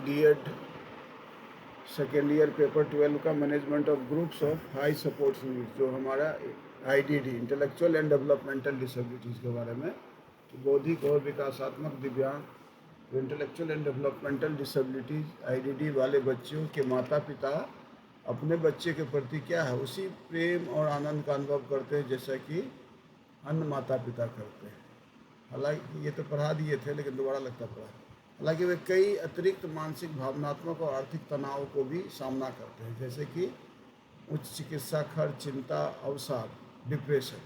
DED second year paper 12 का management of groups of high support unit, जो हमारा IDD intellectual and developmental disabilities के बारे में, कि बौद्धिक और विकासात्मक दिव्यांग intellectual and developmental disabilities IDD वाले बच्चों के माता पिता अपने बच्चे के प्रति क्या है उसी प्रेम और आनंद का अनुभव करते हैं जैसा कि अन्य माता पिता करते हैं। हालांकि ये तो पढ़ा दिए थे लेकिन दोबारा लगता पढ़ा। हालांकि वे कई अतिरिक्त मानसिक भावनात्मक और आर्थिक तनाव को भी सामना करते हैं, जैसे कि उच्च चिकित्सा खर्च, चिंता, अवसाद, depression.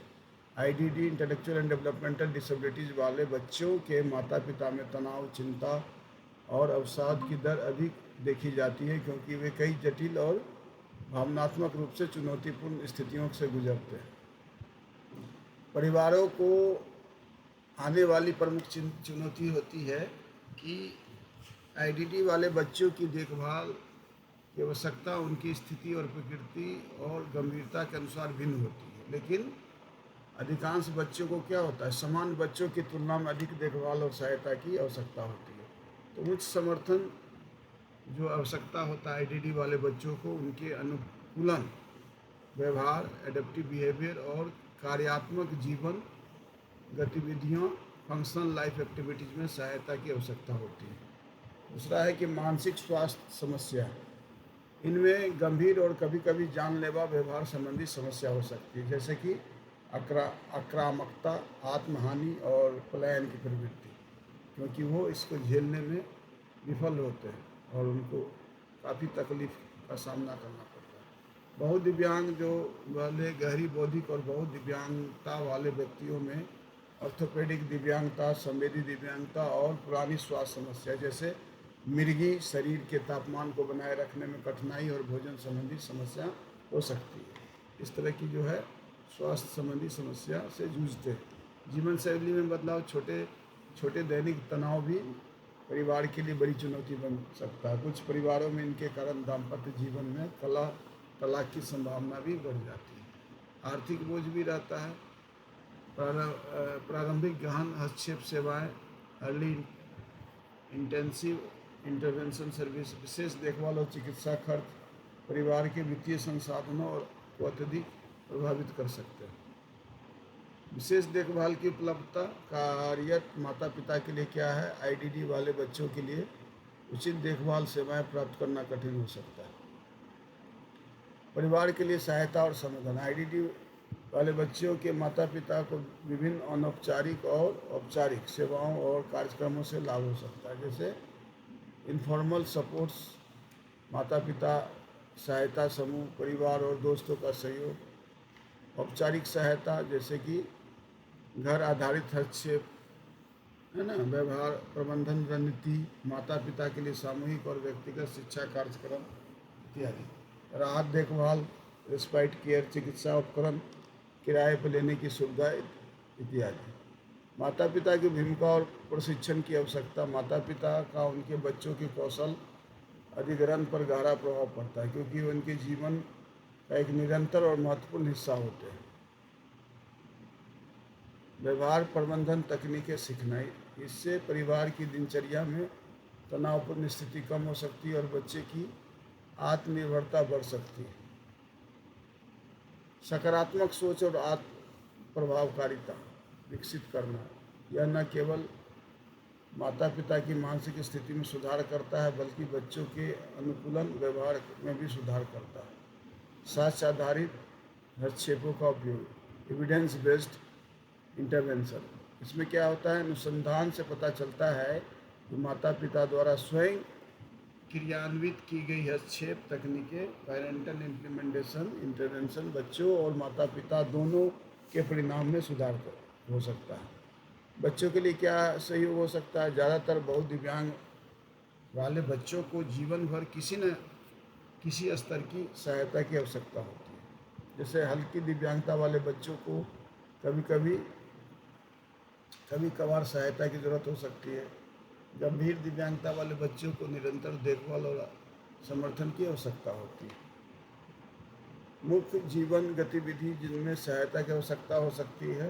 IDD intellectual and developmental disabilities वाले बच्चों के माता पिता में तनाव, चिंता और अवसाद की दर अधिक देखी जाती है, क्योंकि वे कई जटिल और भावनात्मक रूप से चुनौतीपूर्ण स्थितियों से गुजरते हैं। परिवारों को आने वाली प्रमुख चुनौती होती है कि IDD वाले बच्चों की देखभाल की आवश्यकता उनकी स्थिति और प्रकृति और गंभीरता के अनुसार भिन्न होती है, लेकिन अधिकांश बच्चों को क्या होता है, समान बच्चों की तुलना में अधिक देखभाल और सहायता की आवश्यकता होती है। तो उच्च समर्थन जो आवश्यकता होता है IDD वाले बच्चों को उनके अनुकूलन, व्यवहार, एडेप्टिव बिहेवियर और कार्यात्मक जीवन गतिविधियों, फंक्शनल लाइफ एक्टिविटीज़ में सहायता की आवश्यकता होती है। दूसरा है कि मानसिक स्वास्थ्य समस्या, इनमें गंभीर और कभी कभी जानलेवा व्यवहार संबंधी समस्या हो सकती है, जैसे कि आक्रामकता, आत्महानि और पलायन की प्रवृत्ति, क्योंकि वो इसको झेलने में विफल होते हैं और उनको काफ़ी तकलीफ का सामना करना पड़ता है। बहुदिव्यांग जो वाले गहरी बौद्धिक और बहुदिव्यांगता वाले व्यक्तियों में ऑर्थोपेडिक दिव्यांगता, संवेदी दिव्यांगता और पुरानी स्वास्थ्य समस्या जैसे मिर्गी शरीर के तापमान को बनाए रखने में कठिनाई और भोजन संबंधी समस्या हो सकती है। इस तरह की जो है स्वास्थ्य संबंधी समस्या से जूझते हैं। जीवन शैली में बदलाव, छोटे छोटे दैनिक तनाव भी परिवार के लिए बड़ी चुनौती बन सकता है। कुछ परिवारों में इनके कारण दाम्पत्य जीवन में तलाक की संभावना भी बढ़ जाती है। आर्थिक बोझ भी रहता है। प्रारंभिक गहन हस्तक्षेप सेवाएं, अर्ली इंटेंसिव इंटरवेंशन सर्विस, विशेष देखभाल और चिकित्सा खर्च परिवार के वित्तीय संसाधनों को अत्यधिक प्रभावित कर सकते हैं। विशेष देखभाल की उपलब्धता, कार्यरत माता पिता के लिए क्या है, IDD वाले बच्चों के लिए उचित देखभाल सेवाएं प्राप्त करना कठिन हो सकता है। परिवार के लिए सहायता और समाधान, IDD वाले बच्चों के माता पिता को विभिन्न अनौपचारिक और औपचारिक सेवाओं और कार्यक्रमों से लाभ हो सकता है, जैसे इनफॉर्मल सपोर्ट्स, माता पिता सहायता समूह, परिवार और दोस्तों का सहयोग। औपचारिक सहायता जैसे कि घर आधारित हस्तक्षेप, है ना, व्यवहार प्रबंधन रणनीति, माता पिता के लिए सामूहिक और व्यक्तिगत शिक्षा कार्यक्रम इत्यादि। राहत देखभाल, रेस्पाइट केयर, चिकित्सा उपकरण किराए पर लेने की सुविधा इत्यादि। माता पिता की भूमिका और प्रशिक्षण की आवश्यकता, माता पिता का उनके बच्चों के कौशल अधिग्रहण पर गहरा प्रभाव पड़ता है, क्योंकि वे उनके जीवन का एक निरंतर और महत्वपूर्ण हिस्सा होते हैं। व्यवहार प्रबंधन तकनीकें सीखना, इससे परिवार की दिनचर्या में तनावपूर्ण स्थिति कम हो सकती है और बच्चे की आत्मनिर्भरता बढ़ सकती है। सकारात्मक सोच और आत्म प्रभावकारिता विकसित करना, यह न केवल माता पिता की मानसिक स्थिति में सुधार करता है बल्कि बच्चों के अनुकूलन व्यवहार में भी सुधार करता है। साक्ष्य आधारित हस्तक्षेपों का उपयोग, एविडेंस बेस्ड इंटरवेंशन, इसमें क्या होता है, अनुसंधान से पता चलता है कि माता पिता द्वारा स्वयं क्रियान्वित की गई हस्तक्षेप तकनीकें, पेरेंटल इम्प्लीमेंटेशन इंटरवेंशन, बच्चों और माता पिता दोनों के परिणाम में सुधार हो सकता है। बच्चों के लिए क्या सहयोग हो सकता है, ज़्यादातर बहुदिव्यांग वाले बच्चों को जीवन भर किसी न किसी स्तर की सहायता की आवश्यकता होती है। जैसे हल्की दिव्यांगता वाले बच्चों को कभी कभार सहायता की ज़रूरत हो सकती है। गंभीर दिव्यांगता वाले बच्चों को निरंतर देखभाल और समर्थन की आवश्यकता होती है। मुख्य जीवन गतिविधि जिनमें सहायता की आवश्यकता हो सकती है,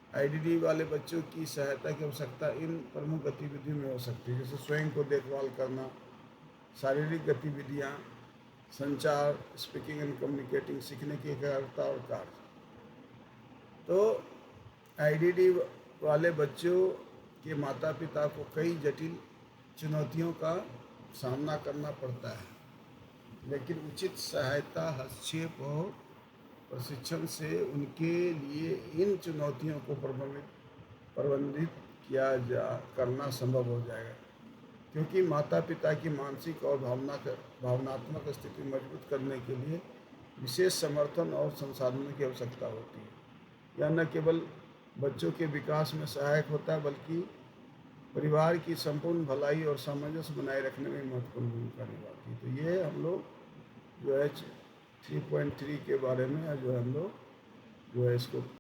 आईडीडी वाले बच्चों की सहायता की आवश्यकता इन प्रमुख गतिविधियों में हो सकती है, जैसे स्वयं को देखभाल करना, शारीरिक गतिविधियाँ, संचार, स्पीकिंग एंड कम्युनिकेटिंग, सीखने की एकाग्रता और कार्य। तो आईडीडी वाले बच्चों के माता पिता को कई जटिल चुनौतियों का सामना करना पड़ता है, लेकिन उचित सहायता, हस्तक्षेप और प्रशिक्षण से उनके लिए इन चुनौतियों को प्रबंधित किया जा करना संभव हो जाएगा, क्योंकि माता पिता की मानसिक और भावनात्मक स्थिति मजबूत करने के लिए विशेष समर्थन और संसाधनों की आवश्यकता होती है। यह न केवल बच्चों के विकास में सहायक होता है, बल्कि परिवार की संपूर्ण भलाई और सामंजस्य बनाए रखने में महत्वपूर्ण भूमिका निभाती है। तो ये हम लोग जो है 3.3 के बारे में जो है हम लोग जो है इसको